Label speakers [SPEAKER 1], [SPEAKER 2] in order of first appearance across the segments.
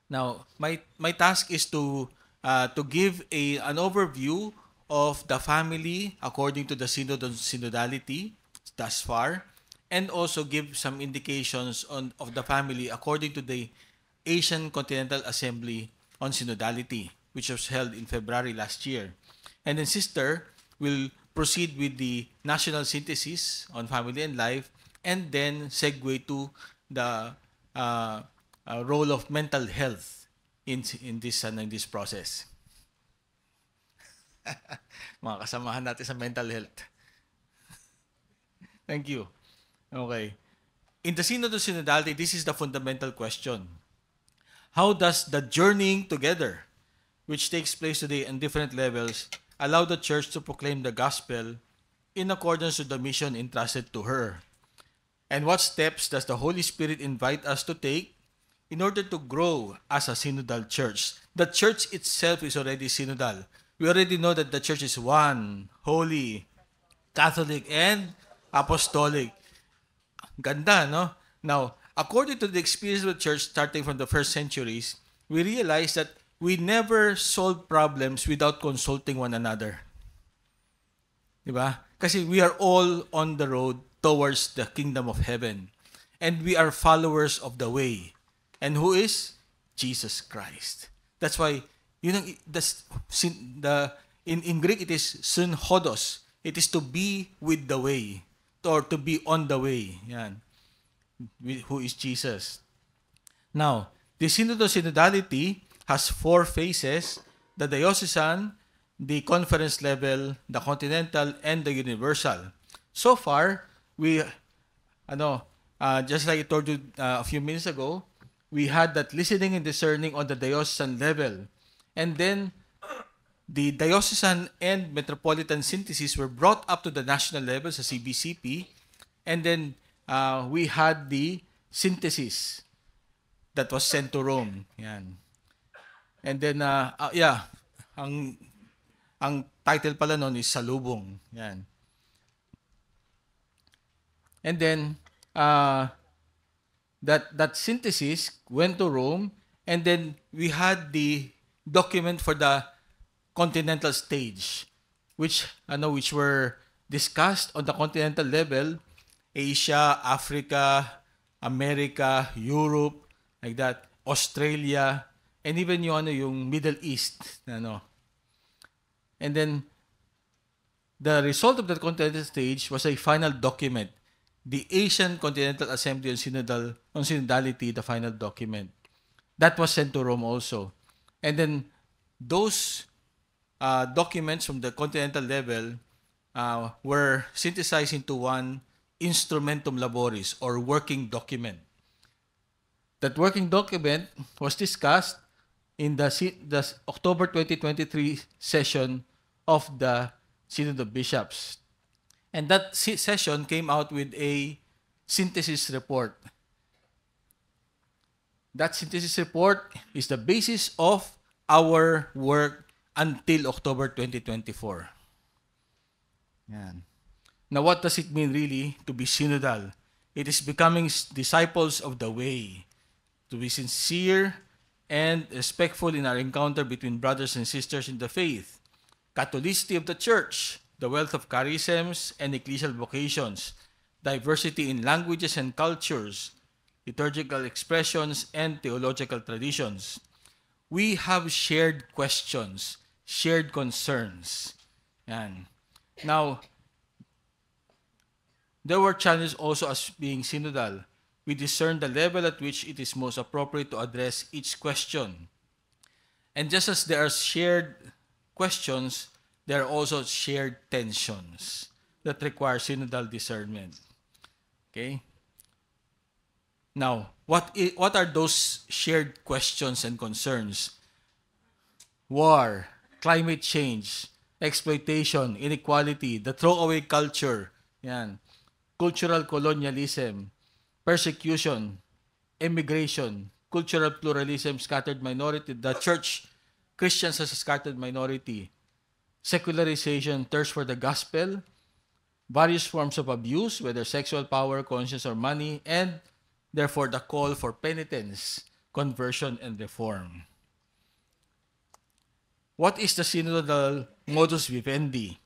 [SPEAKER 1] Now, my task is to give an overview of the family according to the synod on synodality thus far, and also give some indications of the family according to the Asian Continental Assembly on synodality, which was held in February last year. And then Sister will proceed with the national synthesis on family and life, and then segue to the uh, role of mental health in this process. Mga kasamahan natin sa mental health. Thank you. Okay. In the Synod of Synodality, this is the fundamental question. How does the journeying together, which takes place today on different levels, allow the church to proclaim the gospel in accordance with the mission entrusted to her? And what steps does the Holy Spirit invite us to take in order to grow as a synodal church? The church itself is already synodal. We already know that the church is one, holy, Catholic, and apostolic. Ganda, no? Now, according to the experience of the church starting from the first centuries, we realize that we never solve problems without consulting one another. Diba? Kasi we are all on the road towards the kingdom of heaven. And we are followers of the way. And who is? Jesus Christ. That's why, yun ang, that's, in Greek, it is synhodos. It is to be with the way. Or to be on the way. Yan. Who is Jesus. Now, the synod of synodality has 4 phases: the diocesan, the conference level, the continental, and the universal. So far, we, just like I told you a few minutes ago, we had that listening and discerning on the diocesan level. And then, the diocesan and metropolitan synthesis were brought up to the national level sa CBCP. And then, we had the synthesis that was sent to Rome. Yan. And then, ang title pala noon is Salubong. Yan. And then, that synthesis went to Rome, and then we had the document for the continental stage, which were discussed on the continental level: Asia, Africa, America, Europe, like that, Australia, and even yung Middle East. And then, the result of that continental stage was a final document, the Asian Continental Assembly on Synodality, the final document. That was sent to Rome also. And then, those documents from the continental level were synthesized into one instrumentum laboris, or working document. That working document was discussed in the October 2023 session of the Synod of Bishops. And that session came out with a synthesis report. That synthesis report is the basis of our work until October 2024. Yan. Now, what does it mean really to be synodal? It is becoming disciples of the way, to be sincere and respectful in our encounter between brothers and sisters in the faith, Catholicity of the Church, the wealth of charisms and ecclesial vocations, diversity in languages and cultures, liturgical expressions, and theological traditions. We have shared questions, shared concerns. Yan. Now, there were challenges also as being synodal. We discern the level at which it is most appropriate to address each question. And just as there are shared questions, there are also shared tensions that require synodal discernment. Okay? Now, what are those shared questions and concerns? War, climate change, exploitation, inequality, the throwaway culture, yan, cultural colonialism, persecution, immigration, cultural pluralism, scattered minority, the church, Christians as a scattered minority, secularization, thirst for the gospel, various forms of abuse, whether sexual power, conscience, or money, and therefore the call for penitence, conversion and reform. What is the synodal modus vivendi?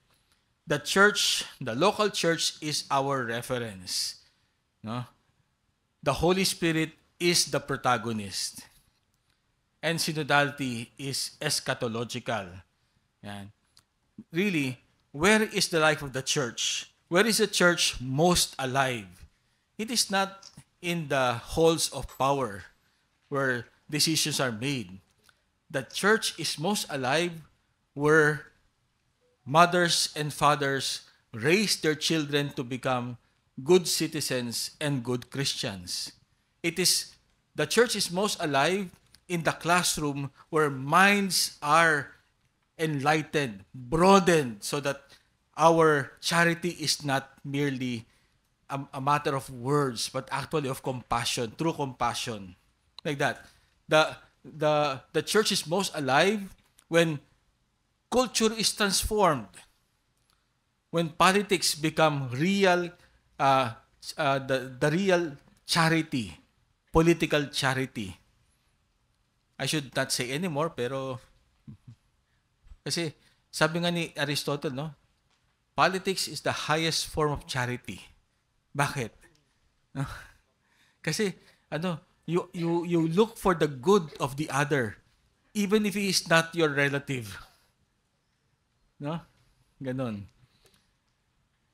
[SPEAKER 1] The church, the local church is our reference. No? The Holy Spirit is the protagonist. And synodality is eschatological. Yan. Really, where is the life of the church? Where is the church most alive? It is not in the halls of power where decisions are made. The church is most alive where mothers and fathers raise their children to become good citizens and good Christians. The church is most alive in the classroom where minds are enlightened, broadened, so that our charity is not merely a matter of words, but actually of compassion, true compassion. Like that. The church is most alive when culture is transformed, when politics become real, the real charity, political charity. I should not say anymore, pero kasi sabi nga ni Aristotle, no? Politics is the highest form of charity. Bakit? No? Kasi you look for the good of the other even if he is not your relative. No? Ganon.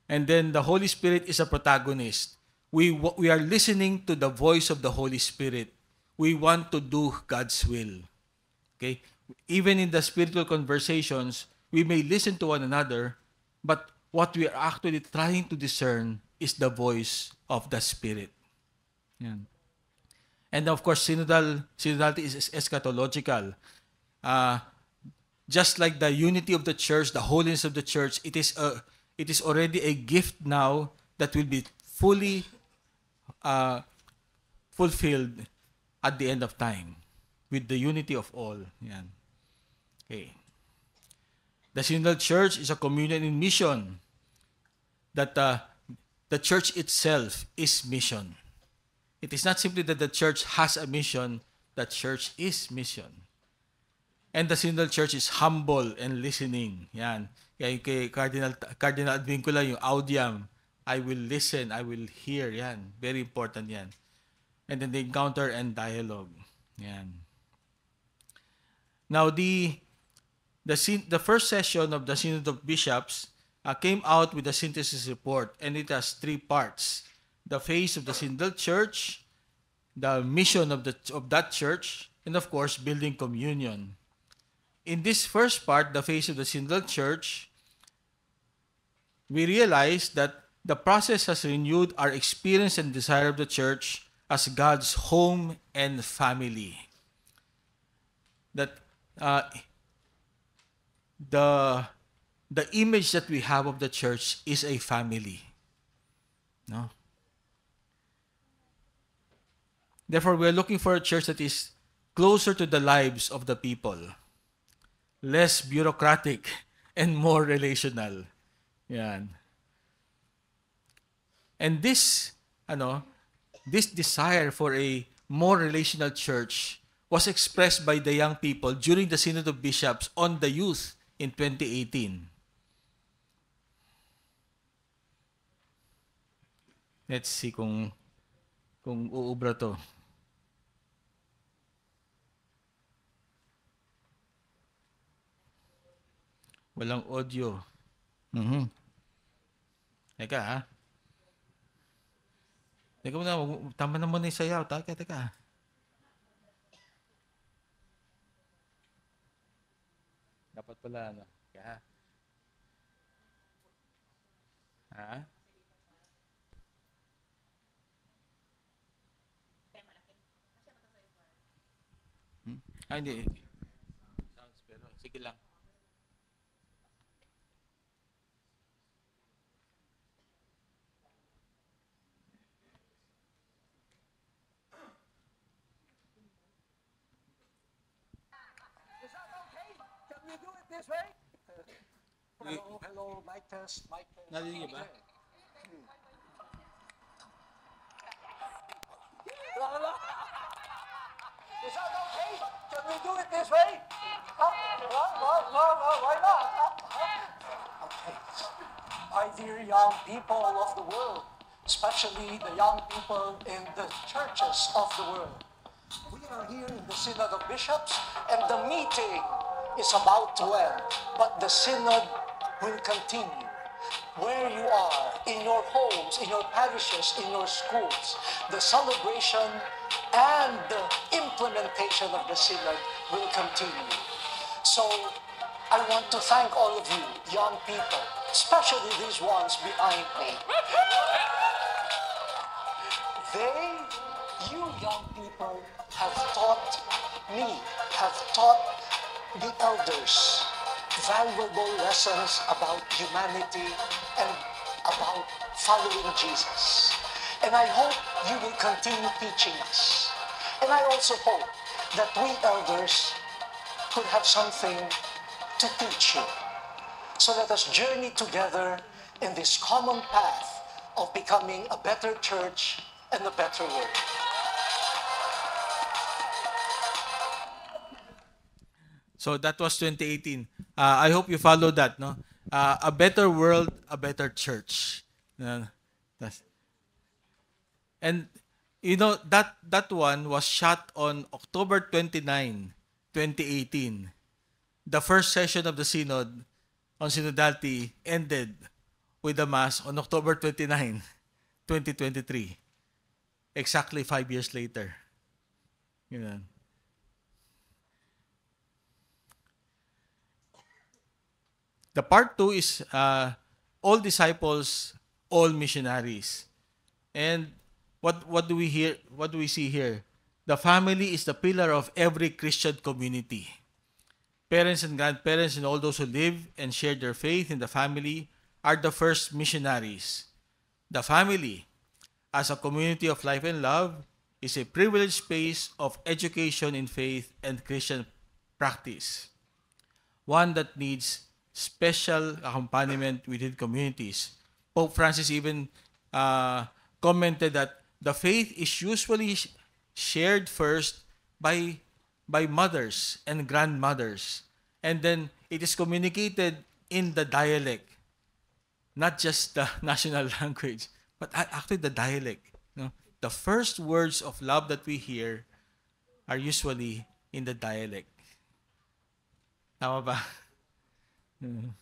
[SPEAKER 1] And then the Holy Spirit is a protagonist. We are listening to the voice of the Holy Spirit. We want to do God's will. Okay? Even in the spiritual conversations, we may listen to one another, but what we are actually trying to discern is the voice of the Spirit. Yan. And of course, synodality is eschatological. Just like the unity of the church, the holiness of the church, it is already a gift now that will be fully fulfilled at the end of time with the unity of all. Yan. Okay. The synodal church is a communion in mission. That the church itself is mission. It is not simply that the church has a mission, the church is mission. And the synodal church is humble and listening. Yan. Kay Cardinal Advincula, yung audiam, I will listen, I will hear. Yan. Very important yan. And then the encounter and dialogue. Yan. Now, the first session of the Synod of Bishops came out with a synthesis report, and it has 3 parts. The face of the synodal church, the mission of that church, and of course, building communion. In this first part, the face of the synodal church, we realize that the process has renewed our experience and desire of the church as God's home and family. That the image that we have of the church is a family. No? Therefore, we are looking for a church that is closer to the lives of the people, less bureaucratic, and more relational. Yan. And this desire for a more relational church was expressed by the young people during the Synod of Bishops on the youth in 2018. Let's see kung uubra to. Walang audio. Teka ha. Teka muna, tama na muna yung sayaw. Teka. Dapat pala, ano? Teka ha. Hindi. Sounds pero sige lang.
[SPEAKER 2] This way? Hello, mic test.
[SPEAKER 1] Narinig ba?
[SPEAKER 2] this way? Why not? Okay. My dear young people of the world, especially the young people in the churches of the world, we are here in the Synod of Bishops, and the meeting is about to end, but the Synod will continue. Where you are, in your homes, in your parishes, in your schools, the celebration and the implementation of the Synod will continue. So, I want to thank all of you, young people, especially these ones behind me. You young people, have taught me, have taught the elders valuable lessons about humanity and about following Jesus. And I hope you will continue teaching us. And I also hope that we elders could have something to teach you. So let us journey together in this common path of becoming a better church and a better world.
[SPEAKER 1] So that was 2018. I hope you followed that, no? A better world, a better church. And you know that one was shot on October 29, 2018. The first session of the synod on synodality ended with the mass on October 29, 2023. Exactly 5 years later. Yun. The part 2 is all disciples, all missionaries. And what do we hear? What do we see here? The family is the pillar of every Christian community. Parents and grandparents and all those who live and share their faith in the family are the first missionaries. The family, as a community of life and love, is a privileged space of education in faith and Christian practice. One that needs special accompaniment within communities. Pope Francis even commented that the faith is usually shared first by mothers and grandmothers, and then it is communicated in the dialect, not just the national language, but actually the dialect. No? The first words of love that we hear are usually in the dialect. Tama ba?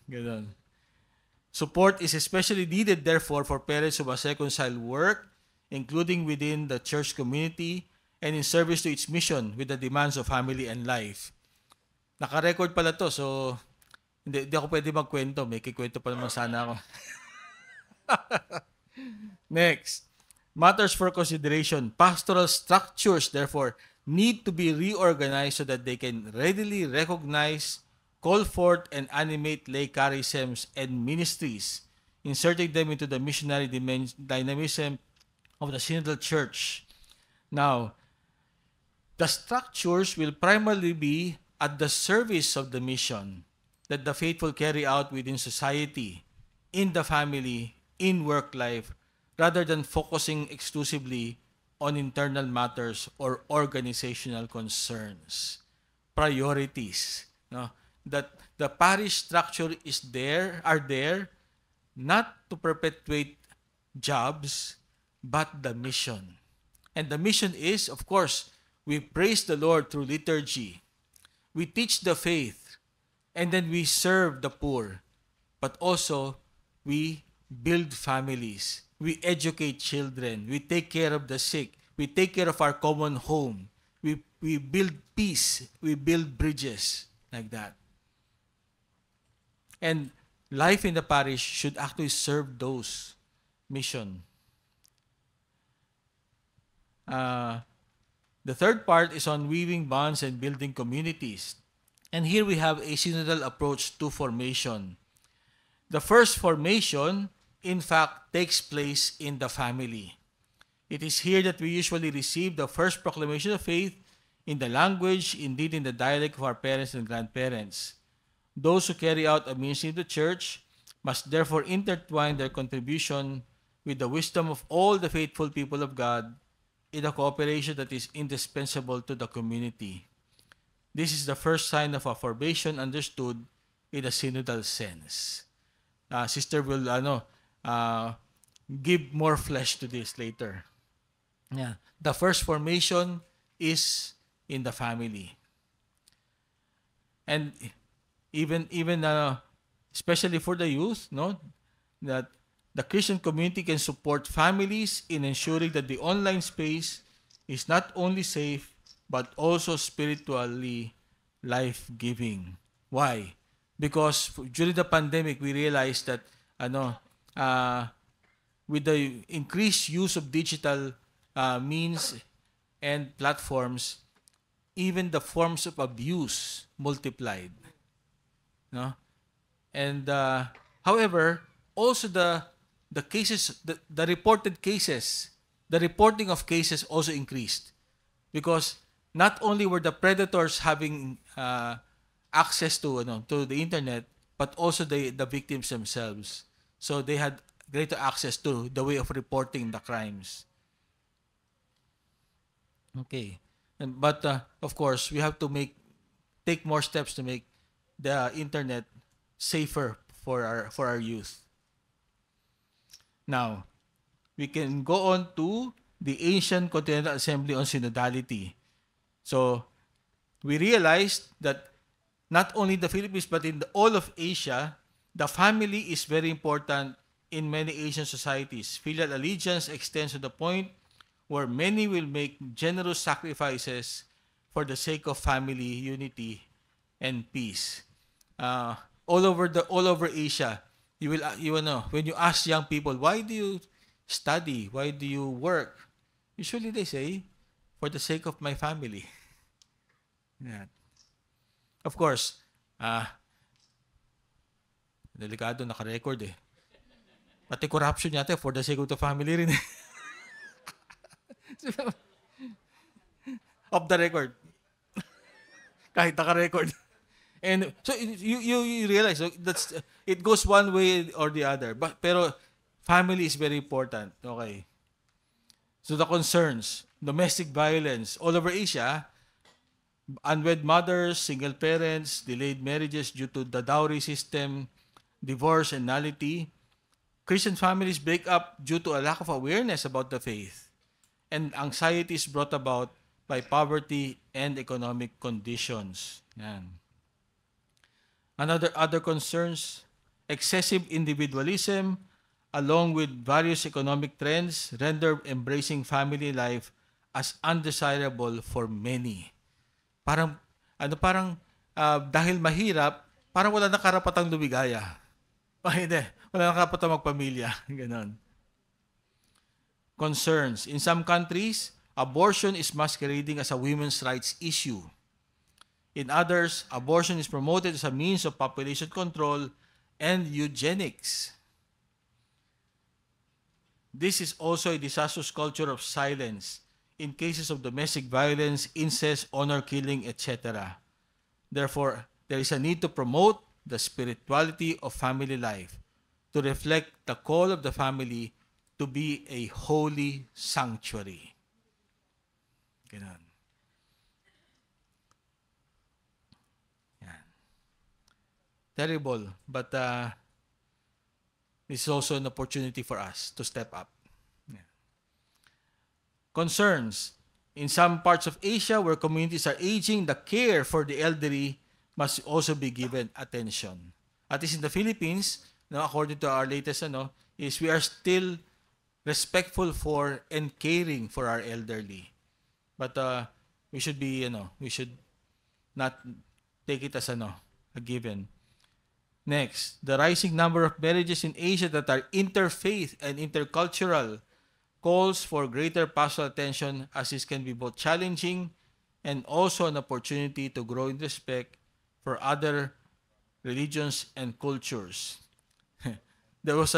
[SPEAKER 1] Ganun. Support is especially needed, therefore, for parents who must reconcile work, including within the church community, and in service to its mission with the demands of family and life. Naka-record pala to, so hindi ako pwede magkwento. May kikwento pa naman sana ako. Next. Matters for consideration. Pastoral structures, therefore, need to be reorganized so that they can readily recognize, call forth, and animate lay charisms and ministries, inserting them into the missionary dynamism of the synodal church. Now, the structures will primarily be at the service of the mission that the faithful carry out within society, in the family, in work life, rather than focusing exclusively on internal matters or organizational concerns. Priorities. No? That the parish structure are there not to perpetuate jobs, but the mission. And the mission is, of course, we praise the Lord through liturgy. We teach the faith, and then we serve the poor. But also, we build families. We educate children. We take care of the sick. We take care of our common home. We build peace. We build bridges like that. And life in the parish should actually serve those mission. The third part is on weaving bonds and building communities. And here we have a synodal approach to formation. The first formation, in fact, takes place in the family. It is here that we usually receive the first proclamation of faith in the language, indeed in the dialect of our parents and grandparents. Those who carry out a ministry in the church must therefore intertwine their contribution with the wisdom of all the faithful people of God in a cooperation that is indispensable to the community. This is the first sign of a formation understood in a synodal sense. Sister will give more flesh to this later. Yeah. The first formation is in the family. And even especially for the youth, no, that the Christian community can support families in ensuring that the online space is not only safe but also spiritually life-giving. Why? Because during the pandemic, we realized that with the increased use of digital means and platforms, even the forms of abuse multiplied. No? And however, also the cases, the reported cases, the reporting of cases also increased, because not only were the predators having access to the internet, but also the victims themselves. So they had greater access to the way of reporting the crimes. Okay, but of course we have to take more steps to make the internet safer for our youth. Now, we can go on to the Asian Continental Assembly on Synodality. So, we realized that not only the Philippines but in all of Asia, the family is very important in many Asian societies. Filial allegiance extends to the point where many will make generous sacrifices for the sake of family unity and peace. All over Asia, you know, when you ask young people, why do you study? Why do you work? Usually they say, for the sake of my family. Yeah. Of course, delikado, naka-record eh. Pati corruption yata for the sake of the family rin. Off the record. Kahit naka-record. And so you realize, so that's it goes one way or the other. Pero family is very important. Okay. So the concerns, domestic violence all over Asia, unwed mothers, single parents, delayed marriages due to the dowry system, divorce and nullity. Christian families break up due to a lack of awareness about the faith, and anxiety is brought about by poverty and economic conditions. Yan. Other concerns, excessive individualism, along with various economic trends, render embracing family life as undesirable for many. Parang dahil mahirap, parang wala na karapatang lumigaya. Hindi, wala na karapatang magpamilya. Ganon. Concerns. In some countries, abortion is masquerading as a women's rights issue. In others, abortion is promoted as a means of population control and eugenics. This is also a disastrous culture of silence in cases of domestic violence, incest, honor killing, etc. Therefore, there is a need to promote the spirituality of family life, to reflect the call of the family to be a holy sanctuary. Ganun. Yan. Terrible, but this is also an opportunity for us to step up. Yeah. Concerns. In some parts of Asia where communities are aging, the care for the elderly must also be given attention. At least in the Philippines, according to our latest, is we are still respectful for and caring for our elderly. But we should be, we should not take it as a given. Next, the rising number of marriages in Asia that are interfaith and intercultural calls for greater pastoral attention, as this can be both challenging and also an opportunity to grow in respect for other religions and cultures. There was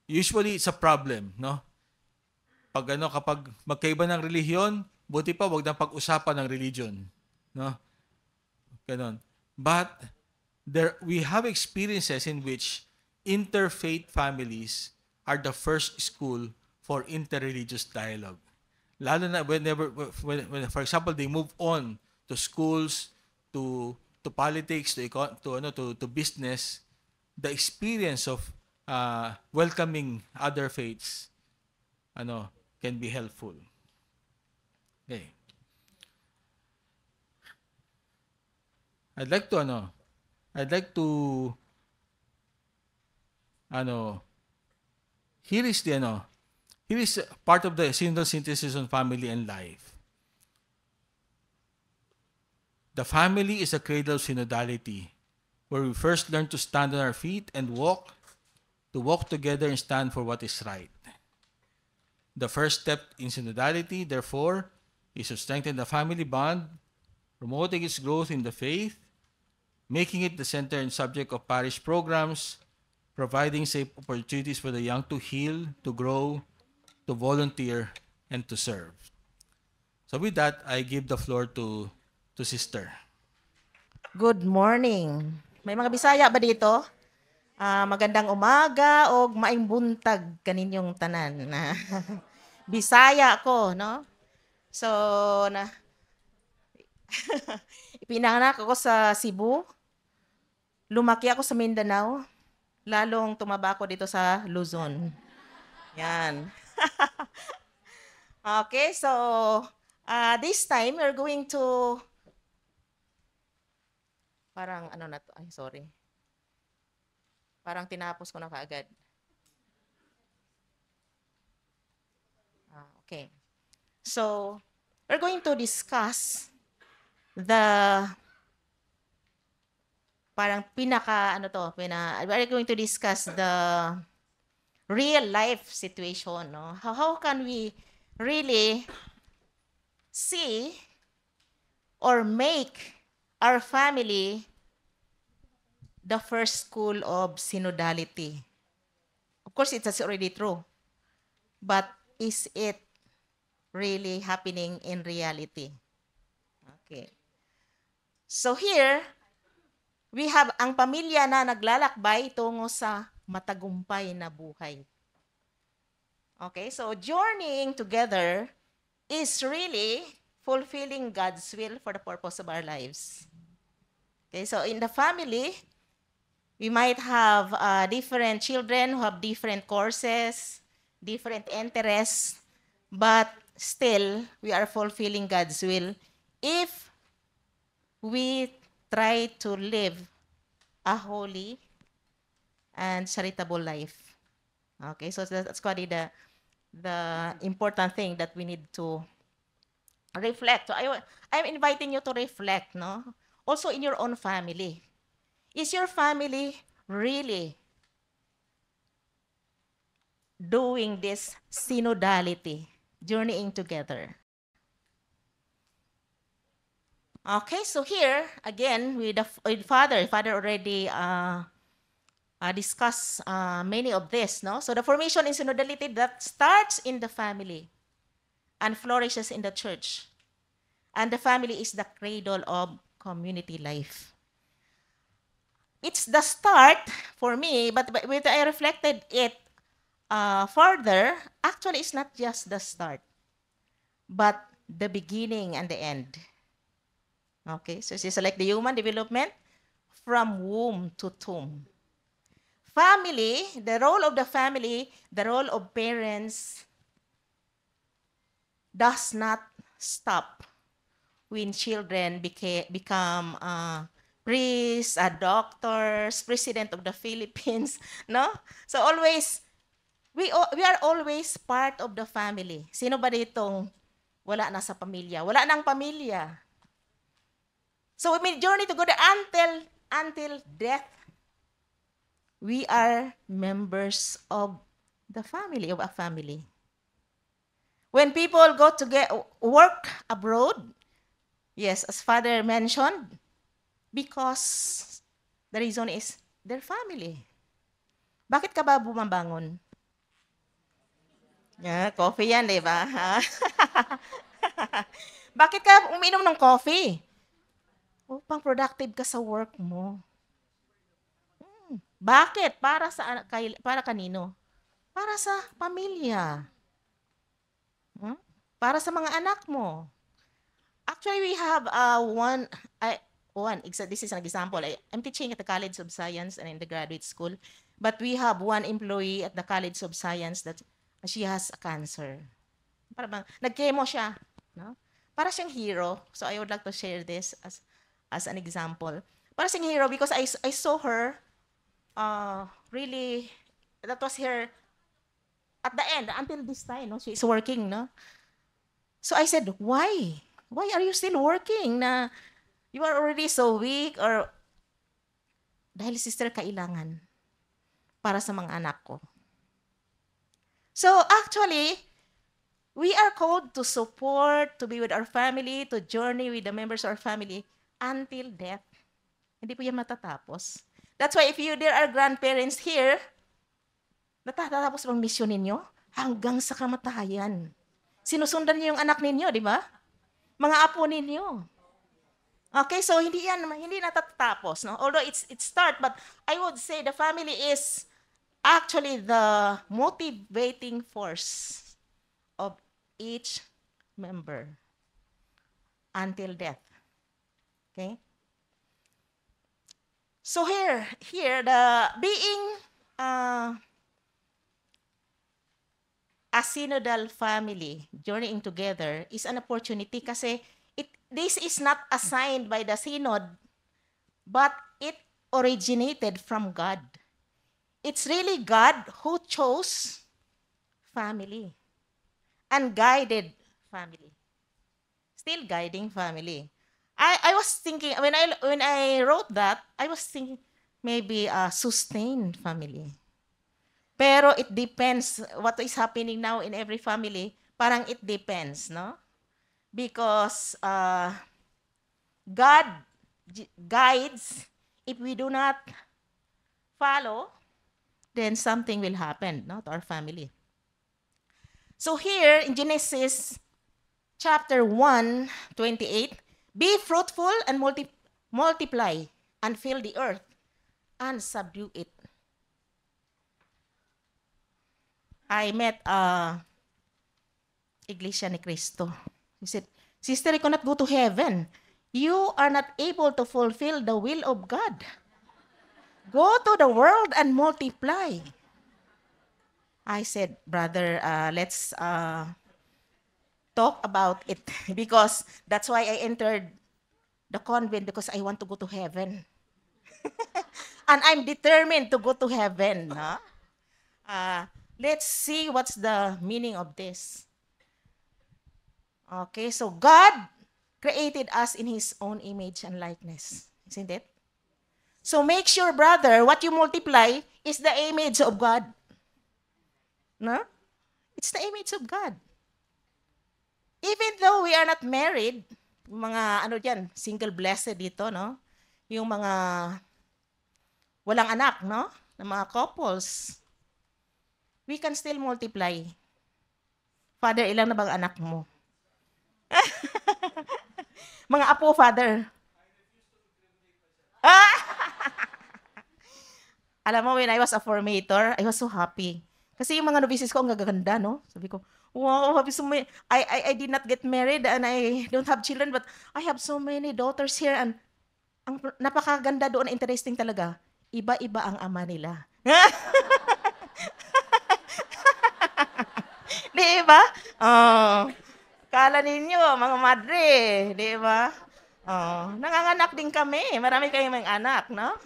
[SPEAKER 1] usually it's a problem, no? Kapag magkaiba ng relihiyon, buti pa wag nang pag-usapan ng religion, no? Ganon. But we have experiences in which interfaith families are the first school for interreligious dialogue. Lalo na when, for example, they move on to schools to politics, to business, the experience of welcoming other faiths can be helpful. Okay. I'd like to here is part of the synodal synthesis on family and life. The family is a cradle of synodality, where we first learn to stand on our feet and to walk together and stand for what is right. The first step in synodality, therefore, is to strengthen the family bond, promoting its growth in the faith, making it the center and subject of parish programs, providing safe opportunities for the young to heal, to grow, to volunteer, and to serve. So with that, I give the floor to Sister.
[SPEAKER 3] Good morning. May mga Bisaya ba dito? Magandang umaga o maayong buntag kaninyong tanan. Bisaya ko, no? So, ipinanganak ako sa Cebu. Lumaki ako sa Mindanao. Lalong tumaba ako dito sa Luzon. Yan. Okay, so this time we're going to parang sorry. Parang tinapos ko na kaagad. Okay. So, we're going to discuss we're going to discuss the real life situation, no? How can we really see or make our family the first school of synodality? Of course, it's already true. But is it really happening in reality? Okay. So here, we have ang pamilya na naglalakbay tungo sa matagumpay na buhay. Okay, so journeying together is really fulfilling God's will for the purpose of our lives. Okay, so in the family, we might have different children who have different courses, different interests, but still, we are fulfilling God's will if we try to live a holy and charitable life. Okay, so that's quite the important thing that we need to reflect. So I'm inviting you to reflect, no? Also in your own family. Is your family really doing this synodality, journeying together? Okay, so here, again, with Father already discussed many of this, no? So the formation in synodality that starts in the family and flourishes in the church. And the family is the cradle of community life. It's the start for me, but when I reflected it further, actually it's not just the start, but the beginning and the end. Okay, so it's like the human development from womb to tomb. Family, the role of the family, the role of parents does not stop when children become priests, doctors, president of the Philippines, no? So always, we are always part of the family. Sino ba ditong wala na sa pamilya? Wala nang pamilya. So we may journey together until death. We are members of the family, of a family. When people go to work abroad, yes, as Father mentioned, because the reason is their family. Bakit ka ba bumabangon? Yeah, coffee yan, di ba? Bakit ka uminom ng coffee? Upang productive ka sa work mo. Bakit? Para kanino? Para sa pamilya. Para sa mga anak mo. Actually, we have This is an example. I'm teaching at the College of Science and in the graduate school, but we have one employee at the College of Science that she has a cancer. Para bang nag-chemo siya, no? Para siyang hero. So I would like to share this as an example. Para siyang hero because I saw her really, that was her at the end until this time, no? She's working, no? So I said, why? Why are you still working na you are already so weak? Or dahil sister, kailangan para sa mga anak ko. So actually, we are called to support, to be with our family, to journey with the members of our family until death. Hindi po yan matatapos. That's why if there are grandparents here, natatapos bang mission ninyo? Hanggang sa kamatayan. Sinusundan niyo yung anak ninyo, di ba? Mga apo ninyo. Okay, so hindi natatapos, no? Although it start, but I would say the family is actually the motivating force of each member until death. Okay? So here the being a synodal family journeying together is an opportunity kasi this is not assigned by the synod, but it originated from God. It's really God who chose family and guided family. Still guiding family. I was thinking, when I wrote that, I was thinking maybe a sustained family. Pero it depends what is happening now in every family. Parang it depends, no? Because God guides. If we do not follow, then something will happen, no, to our family. So here in Genesis chapter 1:28, be fruitful and multiply and fill the earth and subdue it. I met Iglesia ni Cristo. He said, sister, you cannot go to heaven. You are not able to fulfill the will of God. Go to the world and multiply. I said, brother, let's talk about it because that's why I entered the convent, because I want to go to heaven. And I'm determined to go to heaven. Huh? Let's see what's the meaning of this. Okay, so God created us in His own image and likeness. Isn't it? So make sure, brother, what you multiply is the image of God. No? It's the image of God. Even though we are not married, yung mga single blessed dito, no? Yung mga walang anak, no? Na mga couples, we can still multiply. Father, ilang na bang anak mo? Mga apo, Father. Alam mo, when I was a formator, I was so happy. Kasi yung mga novices ko, ang gaganda, no? Sabi ko, wow, I did not get married and I don't have children, but I have so many daughters here and ang napakaganda doon, interesting talaga. Iba-iba ang ama nila. Di ba? Kala ninyo, mga madre, di ba? Nanganganak din kami. Marami kayong mga anak, no?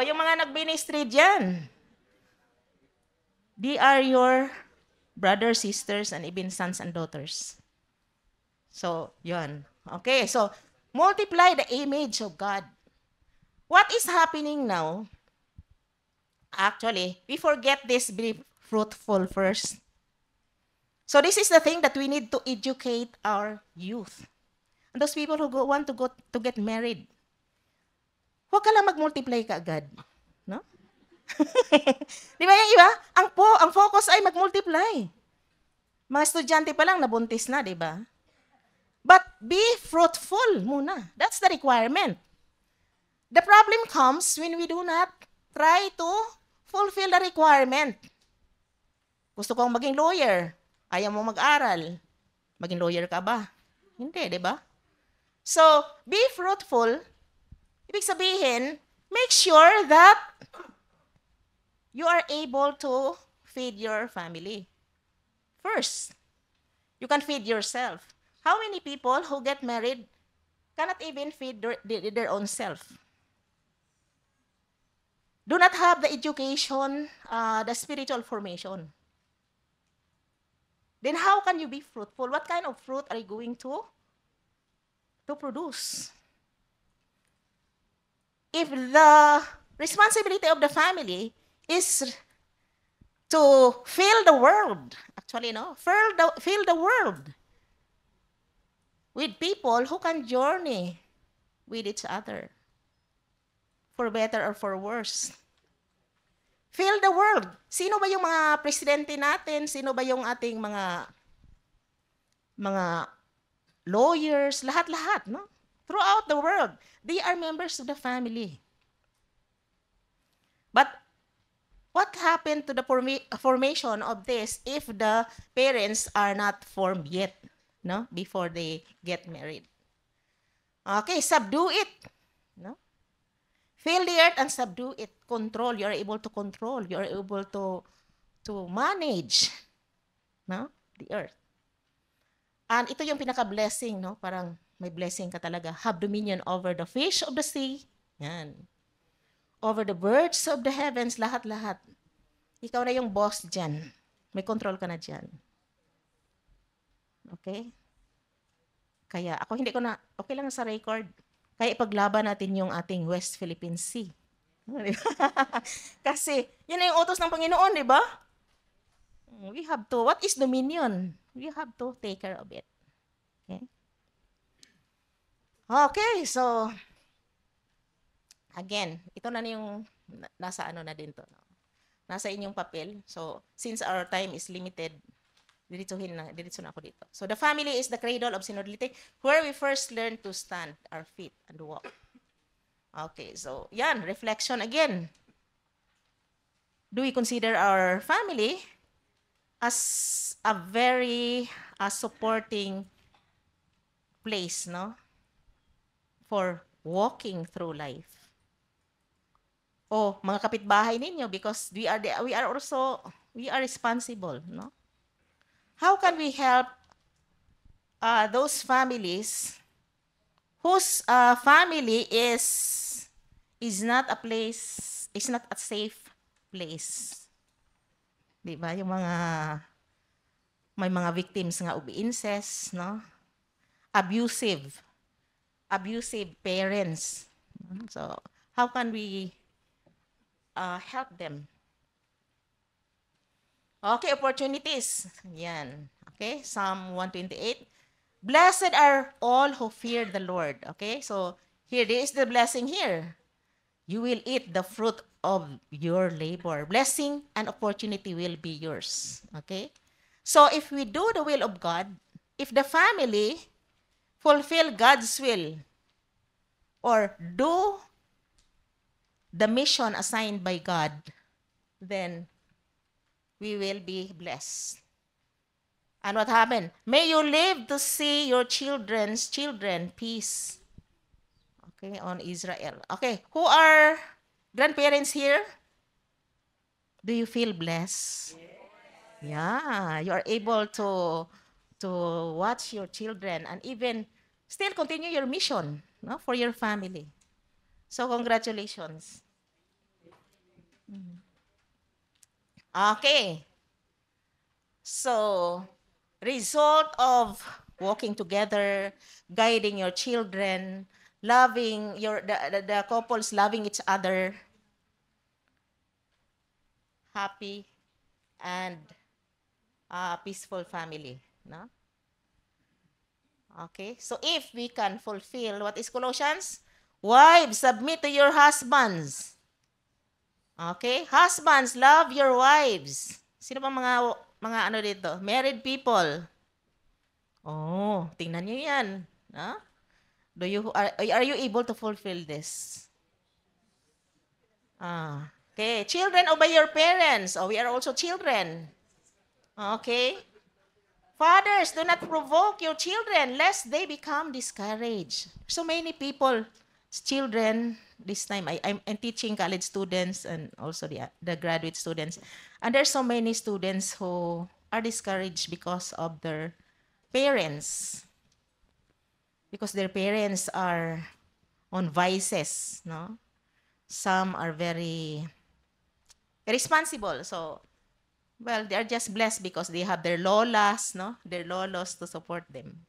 [SPEAKER 3] Yung mga nag-ministry dyan, they are your brothers, sisters, and even sons and daughters. So, yun. Okay, so, multiply the image of God. What is happening now? Actually, we forget this, be fruitful first. So, this is the thing that we need to educate our youth. And those people who want to get married, huwag ka lang mag-multiply ka agad. No? Di ba yung iba? Ang focus ay mag-multiply. Mga estudyante pa lang, nabuntis na, di ba? But be fruitful muna. That's the requirement. The problem comes when we do not try to fulfill the requirement. Gusto kong maging lawyer. Ayaw mo mag-aral. Maging lawyer ka ba? Hindi, di ba? So, be fruitful Ibig sabihin, make sure that you are able to feed your family. First, you can feed yourself. How many people who get married cannot even feed their own self? Do not have the education, the spiritual formation. Then how can you be fruitful? What kind of fruit are you going to produce? If the responsibility of the family is to fill the world, actually, no, fill the world with people who can journey with each other, for better or for worse. Fill the world. Sino ba yung mga presidente natin? Sino ba yung ating mga lawyers? Lahat-lahat, no? Throughout the world, they are members of the family. But what happened to the formation of this if the parents are not formed yet, no? Before they get married? Okay, subdue it, no? Fill the earth and subdue it. Control. You are able to control. You are able to manage, no, the earth. And ito yung pinaka-blessing, no? Parang may blessing ka talaga. Have dominion over the fish of the sea. Yan. Over the birds of the heavens. Lahat-lahat. Ikaw na yung boss dyan. May control ka na dyan. Okay? Kaya ako hindi ko na, okay lang sa record. Kaya ipaglaban natin yung ating West Philippine Sea. Kasi, yun na yung utos ng Panginoon, di ba? We have to, what is dominion? We have to take care of it. Okay? Okay, so, again, ito na yung, nasa ano na din to. No? Nasa inyong papel. So, since our time is limited, diretso na ako dito. So, the family is the cradle of synodality where we first learn to stand our feet and walk. Okay, so, yan, reflection again. Do we consider our family as a very supporting place, no? For walking through life. O, mga kapitbahay ninyo, because we are responsible, no? How can we help those families whose family is not a place, is not a safe place? Di ba? Yung may mga victims nga of incest, no? Abusive parents. So, how can we help them? Okay, opportunities. Yan. Okay, Psalm 128. Blessed are all who fear the Lord. Okay, so here is the blessing here. You will eat the fruit of your labor. Blessing and opportunity will be yours. Okay, so if we do the will of God, if the family fulfill God's will or do the mission assigned by God, then we will be blessed. And what happened? May you live to see your children's children peace. Okay, on Israel. Okay, who are grandparents here? Do you feel blessed? Yeah, you are able to watch your children and even still continue your mission, no, for your family. So congratulations. Okay. So, result of walking together, guiding your children, loving the couples, loving each other, happy and peaceful family, no? Okay. So, if we can fulfill what is Colossians, wives, submit to your husbands. Okay? Husbands, love your wives. Sino ba mga ano dito? Married people. Oh, tingnan niyo yan. Huh? Are you able to fulfill this? Okay. Children, obey your parents. Oh, we are also children. Okay? Fathers, do not provoke your children lest they become discouraged. So many people children, this time I'm teaching college students and also the graduate students. And there's so many students who are discouraged because of their parents. Because their parents are on vices, no? Some are very irresponsible. So, well, they are just blessed because they have their lolas, no? Their lolos to support them.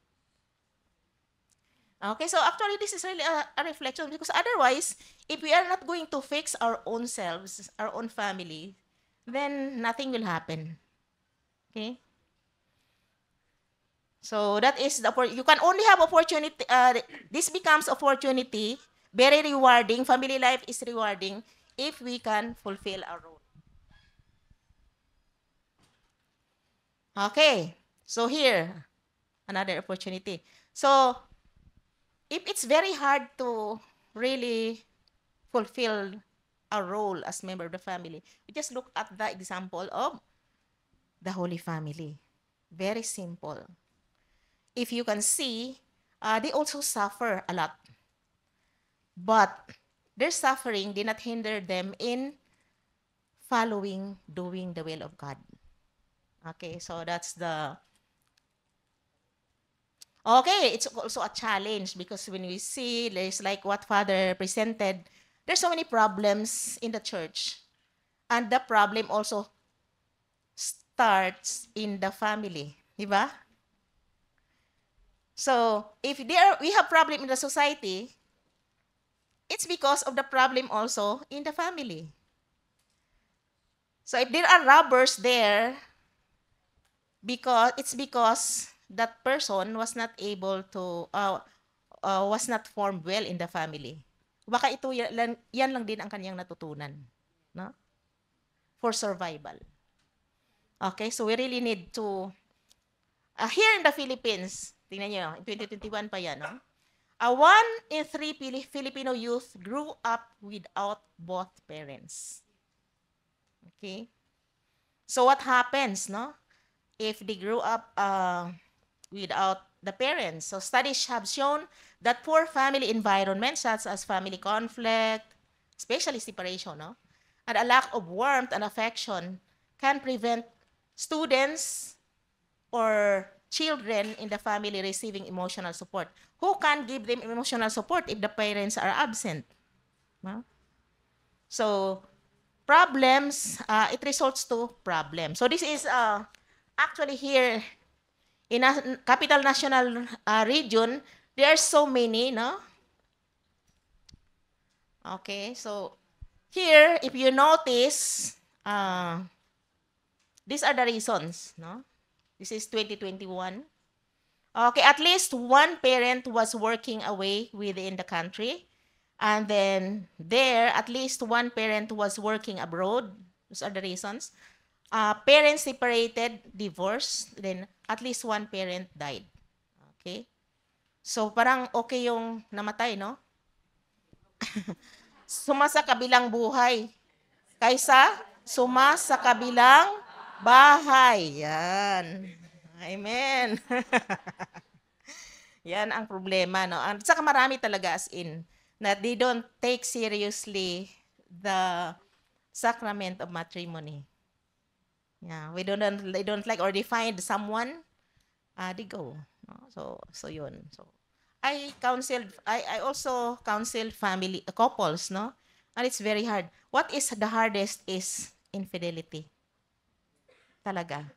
[SPEAKER 3] Okay, so actually this is really a reflection because otherwise, if we are not going to fix our own selves, our own family, then nothing will happen. Okay? So that is you can only have opportunity, this becomes opportunity, very rewarding, family life is rewarding if we can fulfill our role. Okay, so here, another opportunity. So, if it's very hard to really fulfill a role as member of the family, we just look at the example of the Holy Family. Very simple. If you can see, they also suffer a lot. But their suffering did not hinder them in following, doing the will of God. Okay, so that's the... Okay, it's also a challenge because when we see, there's like what Father presented, there's so many problems in the church. And the problem also starts in the family. Diba? So, if we have problem in the society, it's because of the problem also in the family. So, if there are robbers there, because that person was not able to, was not formed well in the family. Baka ito yan lang din ang kanyang natutunan, no? For survival. Okay, so we really need to, here in the Philippines, tingnan nyo, in 2021 pa yan, no? 1 in 3 Filipino youth grew up without both parents. Okay? So what happens, no? If they grew up without the parents. So studies have shown that poor family environments such as family conflict, especially separation, no? And a lack of warmth and affection can prevent students or children in the family receiving emotional support. Who can give them emotional support if the parents are absent? No? So, problems, it results to problems. So this is actually here in a Capital National Region, there are so many, no? Okay, so here, if you notice, these are the reasons, no? This is 2021. Okay, at least one parent was working away within the country. And then there, at least one parent was working abroad. Those are the reasons. Parents separated, divorced, then at least one parent died. Okay? So parang okay yung namatay, no? Sumasa kabilang buhay kaysa sumasa kabilang bahay. Yan. Amen. Yan ang problema, no? At saka marami talaga as in na they don't take seriously the sacrament of matrimony. Yeah, they don't like or they find someone, they go. No? So yun. So I also counsel family couples, no? And it's very hard. What is the hardest is infidelity. Talaga.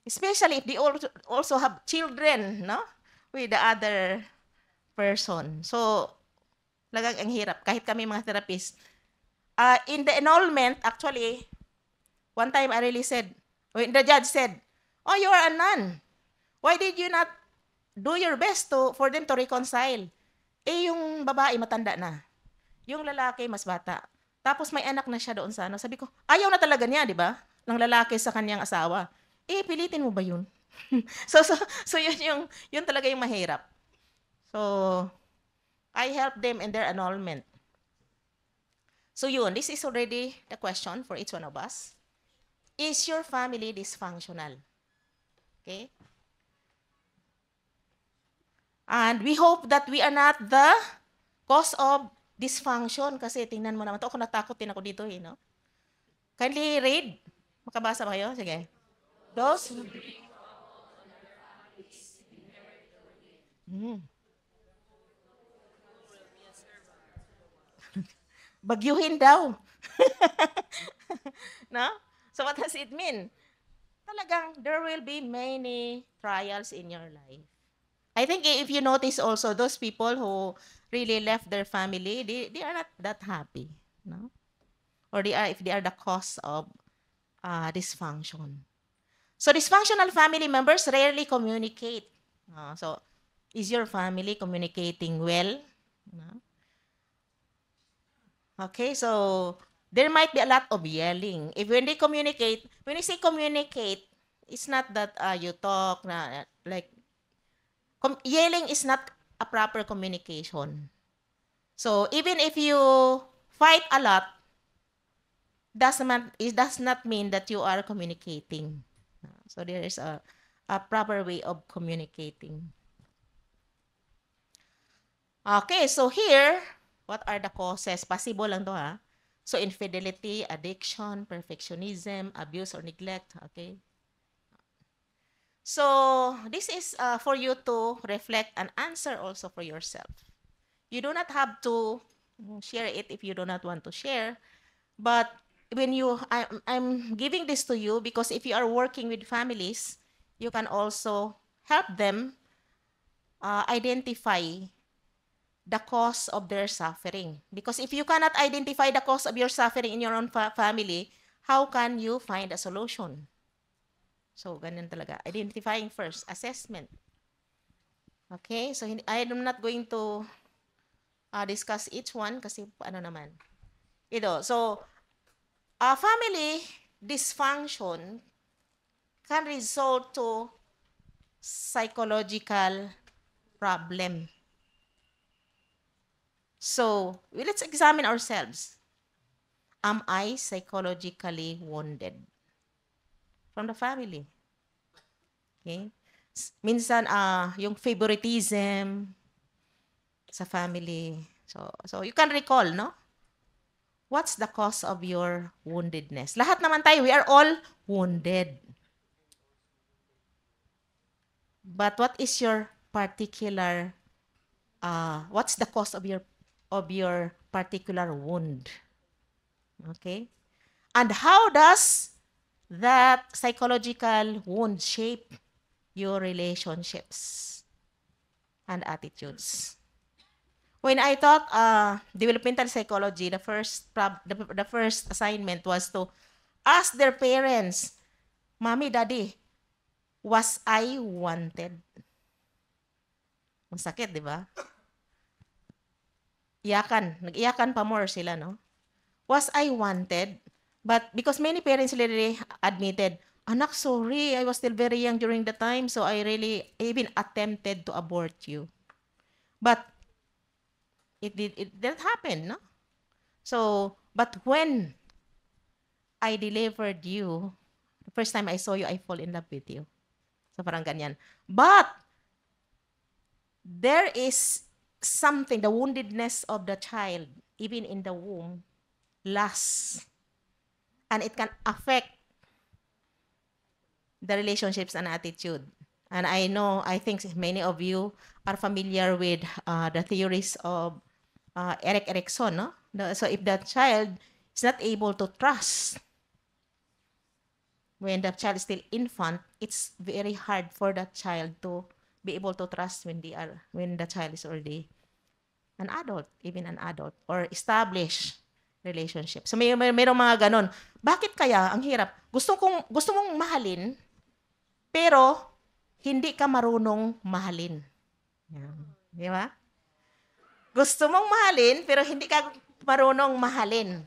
[SPEAKER 3] Especially if they also have children, no? With the other person. So talagang ang hirap. Kahit kami mga therapists. In the annulment, actually, one time I really said, when the judge said, "Oh, you are a nun. Why did you not do your best for them to reconcile?" Eh, yung babae matanda na. Yung lalaki mas bata. Tapos may anak na siya doon sa ano. Sabi ko, ayaw na talaga niya, di ba? Ng lalaki sa kanyang asawa. Eh, pilitin mo ba yun? so yun talaga yung mahirap. So, I help them in their annulment. So yun, this is already the question for each one of us. Is your family dysfunctional? Okay? And we hope that we are not the cause of dysfunction, kasi tingnan mo naman to, ako natakot din ako dito eh, no? Kindly read. Makabasa ba kayo? Sige. Those. Bagyuhin daw. No? So what does it mean? Talagang there will be many trials in your life. I think if you notice also, those people who really left their family, they are not that happy. No? Or if they are the cause of dysfunction. So dysfunctional family members rarely communicate. So is your family communicating well? No? Okay, so there might be a lot of yelling. If when they communicate, when you say communicate, it's not that you talk like yelling is not a proper communication. So even if you fight a lot, it does not mean that you are communicating. So there is a proper way of communicating. Okay, so here, what are the causes? Possible lang to ha. So infidelity, addiction, perfectionism, abuse or neglect. Okay. So this is for you to reflect and answer also for yourself. You do not have to share it if you do not want to share. But when I'm giving this to you because if you are working with families, you can also help them identify the cause of their suffering. Because if you cannot identify the cause of your suffering in your own family, how can you find a solution? So, ganun talaga. Identifying first, assessment. Okay, so I'm not going to discuss each one kasi ano naman. Ito, so, family dysfunction can result to psychological problem. So, let's examine ourselves. Am I psychologically wounded from the family? Okay? Minsan, yung favoritism sa family. So you can recall, no? What's the cause of your woundedness? Lahat naman tayo, we are all wounded. But what is your particular, what's the cause of your particular wound? Okay? And how does that psychological wound shape your relationships and attitudes? When I taught developmental psychology, the first assignment was to ask their parents, Mommy, Daddy, was I wanted? Masakit, di ba? Nag-iyakan pa more sila, no? Was I wanted? But because many parents literally admitted, Anak, sorry, I was still very young during the time, so I even attempted to abort you. But it didn't happen, no? So, but when I delivered you, the first time I saw you, I fall in love with you. So parang ganyan. But there is something, the woundedness of the child, even in the womb, lasts. And it can affect the relationships and attitude. And I think many of you are familiar with the theories of Erik Erikson, no? So if the child is not able to trust, when the child is still infant, it's very hard for the child to be able to trust when the child is already an adult, even an adult, or established relationship. So mayroong mga ganon. Bakit kaya ang hirap? Gusto mong mahalin, pero hindi ka marunong mahalin. Di ba? Gusto mong mahalin, pero hindi ka marunong mahalin.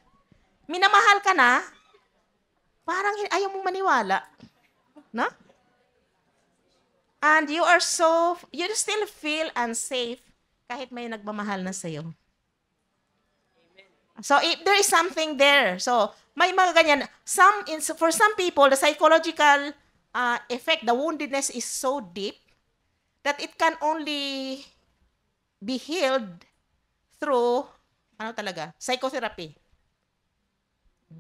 [SPEAKER 3] Minamahal ka na, parang ayaw mong maniwala. No? And you still feel unsafe kahit may nagmamahal na sa'yo. So if there is something there, so may mga ganyan. For some people, the psychological effect, the woundedness is so deep that it can only be healed through, psychotherapy.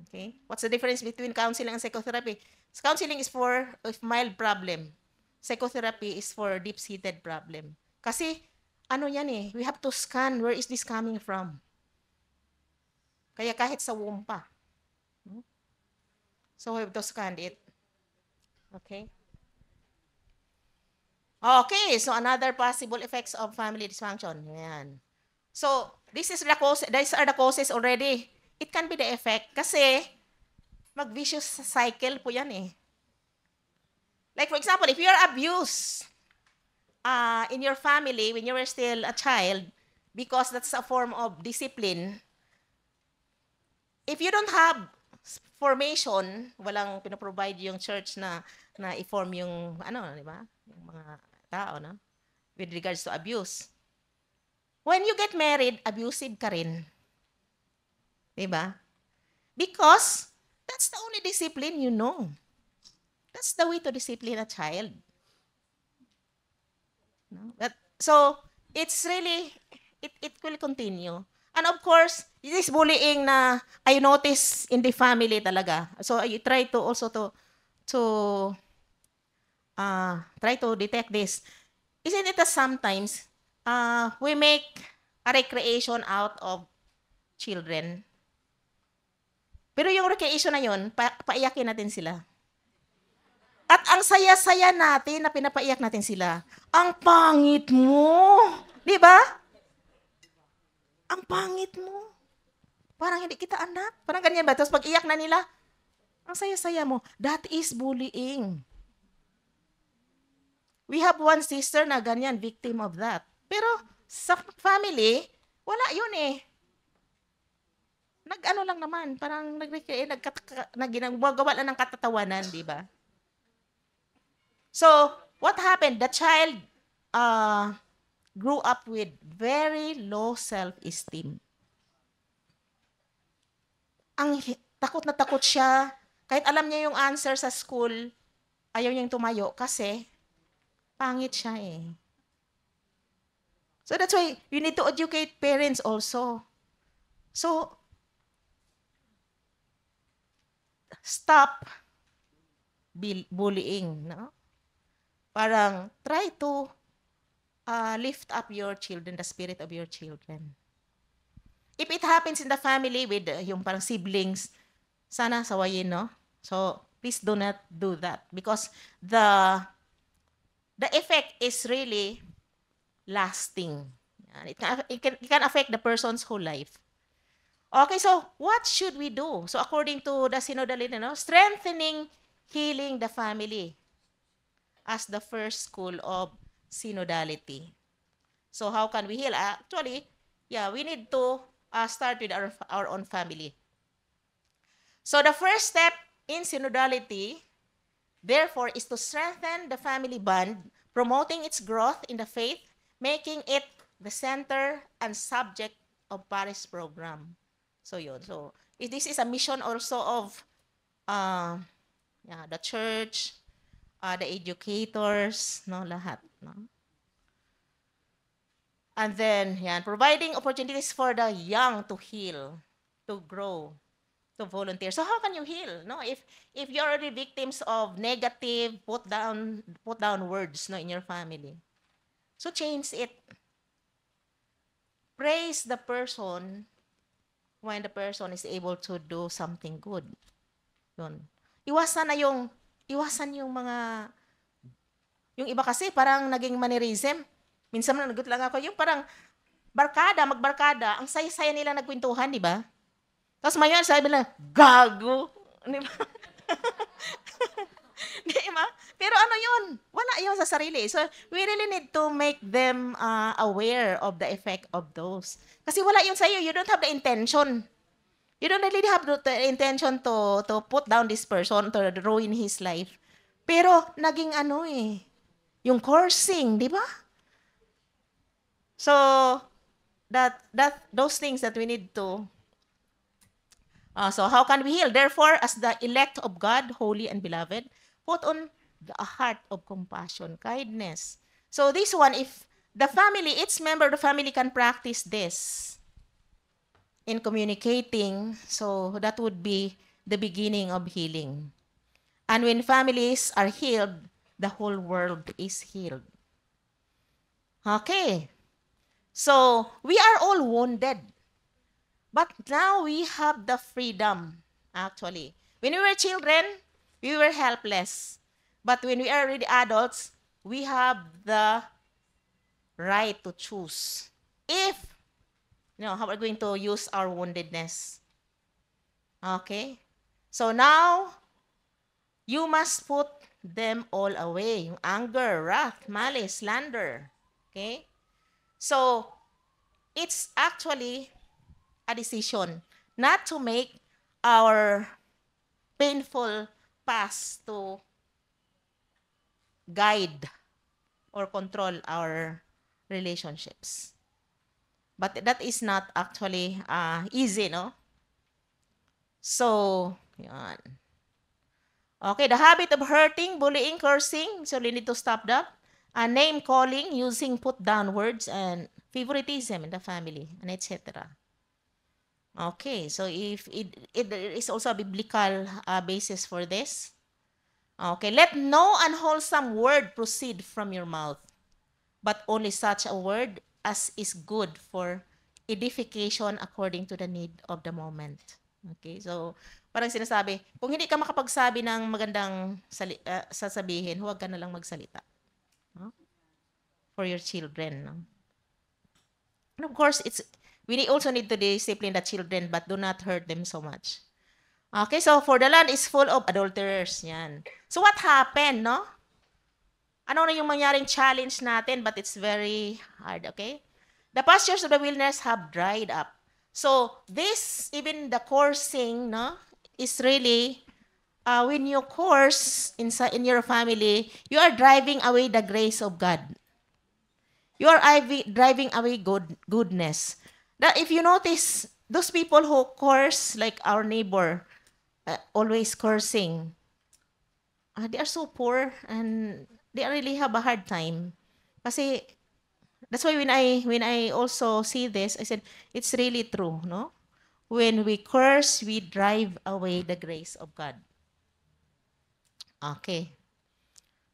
[SPEAKER 3] Okay? What's the difference between counseling and psychotherapy? Counseling is for mild problem. Psychotherapy is for deep-seated problem. Kasi, we have to scan where is this coming from. Kaya kahit sa womb pa. So, we have to scan it. Okay? Okay, so another possible effects of family dysfunction. Yan. So, these are the causes already. It can be the effect kasi mag-vicious cycle po yan eh. Like for example, if you're abused in your family when you were still a child, because that's a form of discipline, if you don't have formation, walang pinoprovide yung church na i-form yung di ba? Yung mga tao, no? With regards to abuse. When you get married, abusive ka rin. Diba? Because that's the only discipline you know. That's the way to discipline a child. No? So, it's really, it will continue. And of course, this bullying na I notice in the family talaga. So, I try to also to try to detect this. Isn't it that sometimes we make a recreation out of children? Pero yung recreation na yun, paiyakin natin sila. At ang saya-saya natin na pinapaiyak natin sila. Ang pangit mo! Di ba? Ang pangit mo. Parang hindi kita anak. Parang ganyan ba? Tapos pag iyak na nila, ang saya-saya mo. That is bullying. We have one sister na ganyan, victim of that. Pero sa family, wala yun eh. Nag-ano lang naman, parang ginagawa lang ng katatawanan, di ba? So, what happened? The child grew up with very low self-esteem. Takot na takot siya. Kahit alam niya yung answer sa school, ayaw niyang tumayo kasi pangit siya eh. So that's why you need to educate parents also. So, stop bullying, no? Parang try to lift up your children, the spirit of your children. If it happens in the family with yung parang siblings, sana sawayin, no? So, please do not do that because the effect is really lasting. It can affect the person's whole life. Okay, so what should we do? So according to the synodality, strengthening, healing the family as the first school of synodality. So how can we heal? Actually, we need to start with our own family. So the first step in synodality, therefore, is to strengthen the family bond, promoting its growth in the faith, making it the center and subject of parish program. So yun. So this is a mission also of the church, the educators, lahat, And then, providing opportunities for the young to heal, to grow, to volunteer. So how can you heal? If you're already victims of negative put down words, in your family. So change it. Praise the person when the person is able to do something good. Yun. Iwasan yung mga, yung iba kasi parang naging mannerism. Minsan nagulat lang ako, yung parang magbarkada, ang saya-saya nila nagkwentuhan, di ba? Tapos mayon sabi nila, gago. Di ba? Di ba? Pero yun? Wala yun sa sarili. So, we really need to make them aware of the effect of those. Kasi wala yun sa'yo. You don't have the intention. You don't really have the intention to put down this person, to ruin his life. Pero, naging yung coursing, di ba? So, those things that we need to. So, how can we heal? Therefore, as the elect of God, holy and beloved, put on a heart of compassion, kindness. So, this one, if the family, each member of the family can practice this, in communicating, so that would be the beginning of healing. And when families are healed, the whole world is healed. Okay. So, we are all wounded. But now we have the freedom, actually. When we were children, we were helpless. But when we are already adults, we have the right to choose. If, how we're going to use our woundedness. Okay? So now, you must put them all away. Yung anger, wrath, malice, slander. Okay? So, it's actually a decision not to make our painful past to guide or control our relationships. But that is not actually easy, no? So, yan. Okay, the habit of hurting, bullying, cursing, so we need to stop that. Name calling, using put down words, and favoritism in the family, and etc. Okay, so if it is also a biblical basis for this. Okay, let no unwholesome word proceed from your mouth, but only such a word as is good for edification according to the need of the moment. Okay, so parang sinasabi, kung hindi ka makapagsabi ng magandang sasabihin, huwag ka na lang magsalita. No? For your children. No? And of course, we also need to discipline the children, but do not hurt them so much. Okay, so for the land is full of adulterers. Yan. So what happened, no? Ano na yung mangyaring challenge natin, but it's very hard, okay? The pastures of the wilderness have dried up. So this, even the coursing, no, is really, when you course in your family, you are driving away the grace of God. You are driving away goodness. That if you notice, those people who curse, like our neighbor, always cursing, they are so poor and they really have a hard time. Kasi that's why when I also see this, I said it's really true, no? When we curse, we drive away the grace of God. Okay.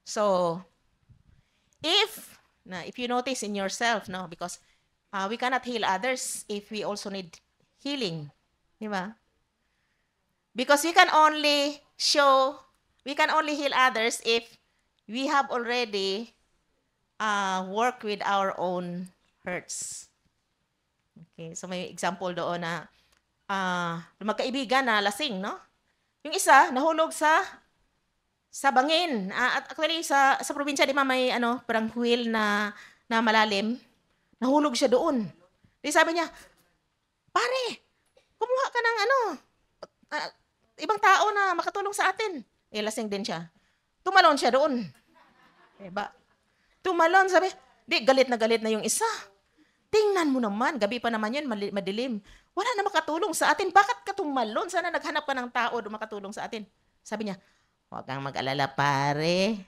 [SPEAKER 3] So if you notice in yourself, no, because we cannot heal others if we also need healing, di ba? Because we can only heal others if we have already worked with our own hurts. Okay, so may example doon na magkaibigan na lasing, no? Yung isa nahulog sa bangin. At actually sa probinsya di ba may parang wheel na malalim. Nahulog siya doon. Di sabi niya, "Pare, kumuha ka ng ibang tao na makatulong sa atin." Lasing din siya. Tumalon siya doon. Diba? Tumalon, sabi, galit na yung isa. Tingnan mo naman, gabi pa naman yun, madilim. Wala na makatulong sa atin. Bakit ka tumalon? Sana naghanap ka ng tao na makatulong sa atin. Sabi niya, huwag kang mag-alala, pare.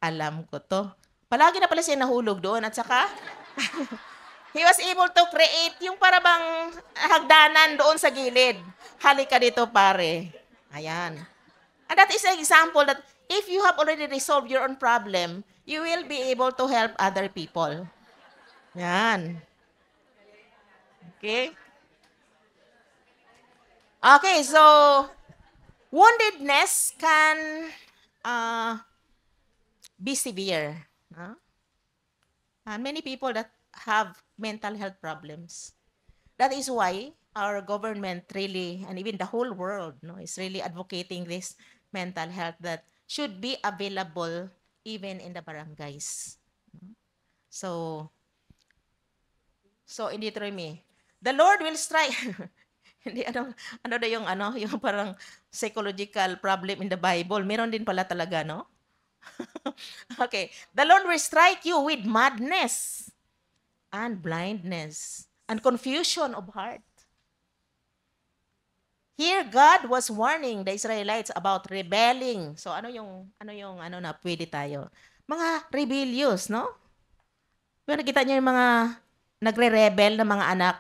[SPEAKER 3] Alam ko to. Palagi na pala siya nahulog doon. At saka, he was able to create yung parabang hagdanan doon sa gilid. Halika dito, pare. Ayan. And that is an example that if you have already resolved your own problem, you will be able to help other people. Yan. Okay? Okay, so woundedness can be severe. And many people that have mental health problems. That is why our government really, and even the whole world, is really advocating this mental health that should be available even in the barangays. So in Deuteronomy, the Lord will strike. Hindi yung parang psychological problem in the Bible. Meron din pala talaga, no? Okay. The Lord will strike you with madness and blindness and confusion of heart. Here, God was warning the Israelites about rebelling. So, ano yung na pwede tayo? Mga rebellious, no? Pero nakita niyo yung mga nagre-rebel na mga anak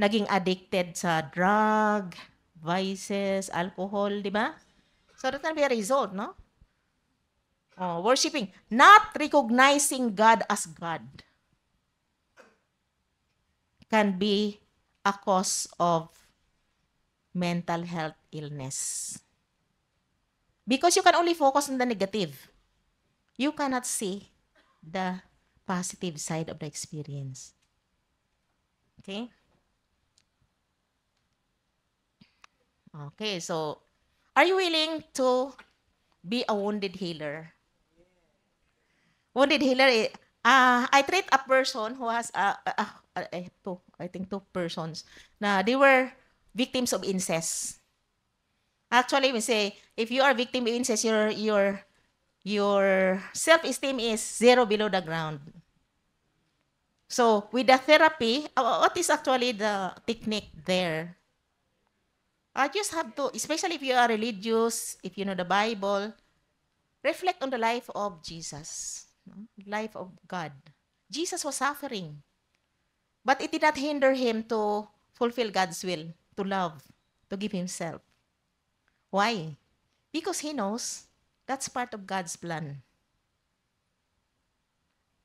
[SPEAKER 3] naging addicted sa drug, vices, alcohol, di ba? So that can be a result, no? Oh, worshiping, not recognizing God as God can be a cause of mental health illness. Because you can only focus on the negative. You cannot see the positive side of the experience. Okay? Okay, so are you willing to be a wounded healer? Wounded healer, I treat a person who has I think two persons na they were victims of incest. Actually, we say if you are victim of incest, your self-esteem is zero below the ground. So with the therapy, what is actually the technique there? I just have to, especially if you are religious, if you know the Bible, reflect on the life of Jesus, no? Life of God. Jesus was suffering, but it did not hinder him to fulfill God's will, to love, to give himself. Why? Because he knows that's part of God's plan.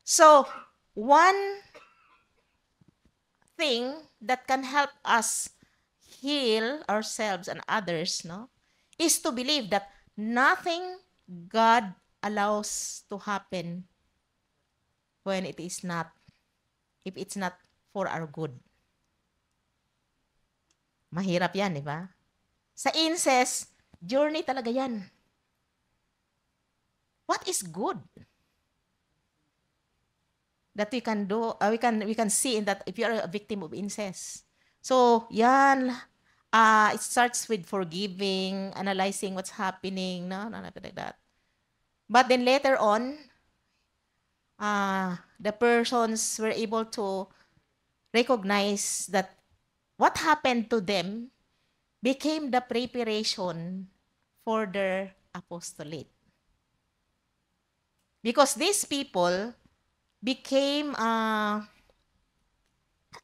[SPEAKER 3] So, one thing that can help us heal ourselves and others, no, is to believe that nothing God allows to happen when it is not, if it's not for our good. Mahirap yan, di ba? Sa incest, journey talaga yan. What is good that we can do? We can see in that if you are a victim of incest. So, yan. It starts with forgiving, analyzing what's happening, no, nothing like that. But then later on, the persons were able to recognize that what happened to them became the preparation for their apostolate. Because these people became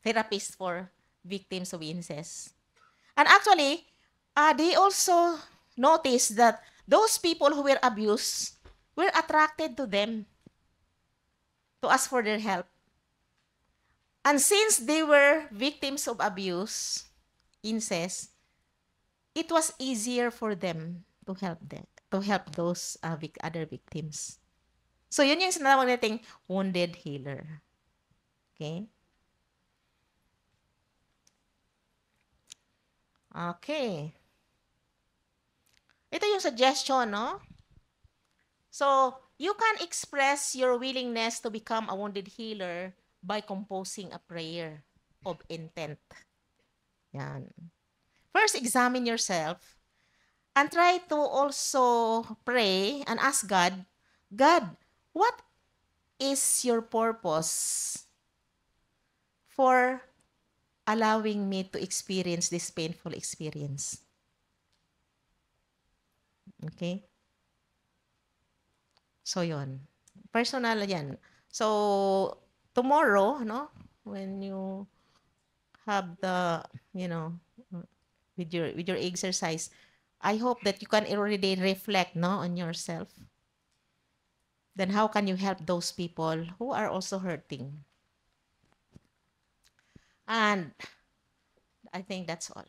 [SPEAKER 3] therapists for victims of incest. And actually, they also noticed that those people who were abused were attracted to them to ask for their help. And since they were victims of abuse, incest, it was easier for them to help those other victims. So yun yung sinatawag nating wounded healer. Okay? Okay. Ito yung suggestion, no? So, you can express your willingness to become a wounded healer by composing a prayer of intent. Yan. First, examine yourself and try to also pray and ask God, God, what is your purpose for allowing me to experience this painful experience? Okay? So, yon. Personal yan. So, tomorrow, no, when you have the, with your exercise, I hope that you can already reflect, no, on yourself. Then how can you help those people who are also hurting? And I think that's all.